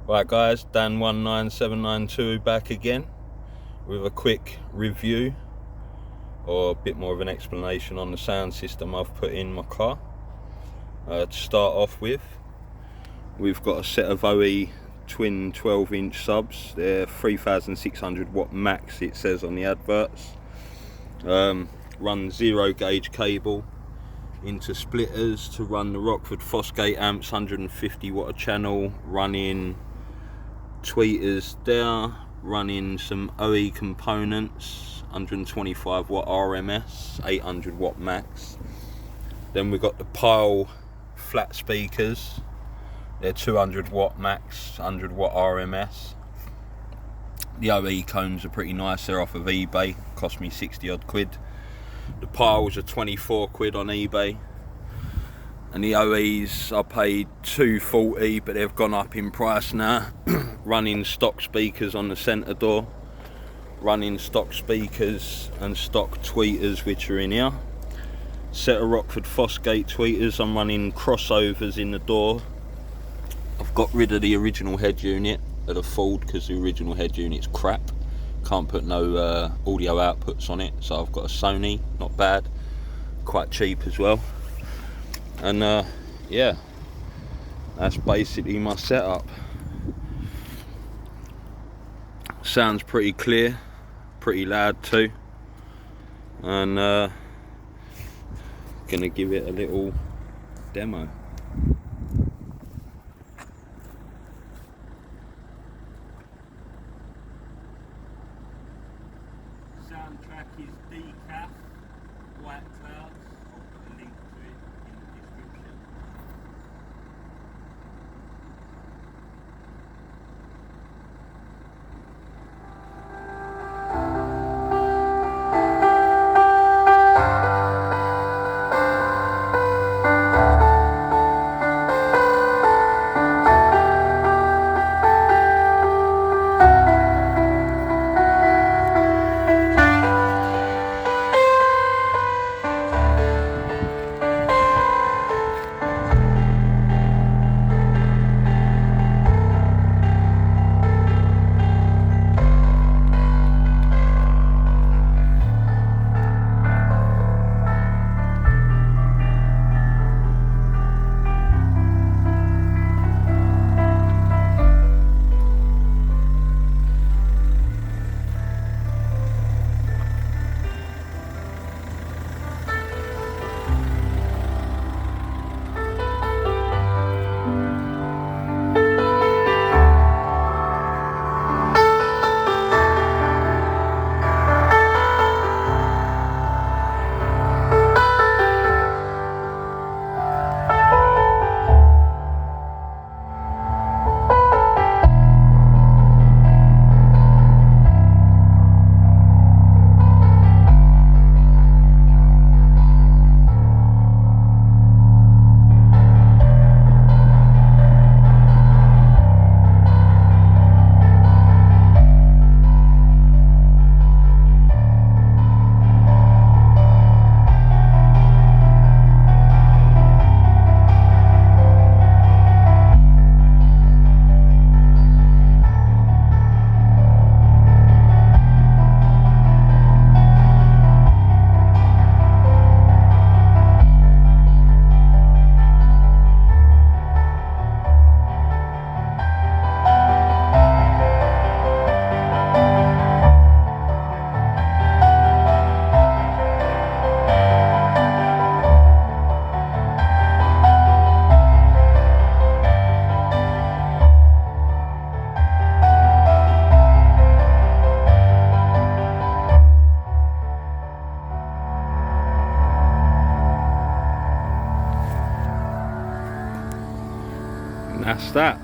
Right guys, Dan19792 back again with a quick review or a bit more of an explanation on the sound system I've put in my car. To start off with, we've got a set of OE twin 12-inch subs. They're 3600 watt max, it says on the adverts. Run 0 gauge cable into splitters to run the Rockford fosgate amps, 150 watt a channel, running tweeters there, running some OE components, 125 watt RMS, 800 watt max. Then we've got the pyle flat speakers. They're 200 watt max, 100 watt RMS. The OE cones are pretty nice, they're off of eBay, cost me 60 odd quid. The piles are 24 quid on eBay. And the OEs I paid 240, but they've gone up in price now. Running stock speakers on the centre door, running stock speakers and stock tweeters which are in here. Set of Rockford fosgate tweeters. I'm running crossovers in the door. I've got rid of the original head unit at a Ford because the original head unit's crap. Can't put no audio outputs on it, so I've got a Sony, not bad, quite cheap as well. And yeah, that's basically my setup. Sounds pretty clear, pretty loud too, and gonna give it a little demo. Soundtrack is decaf, White Clouds. I'll put a link to it in the description. And that's that.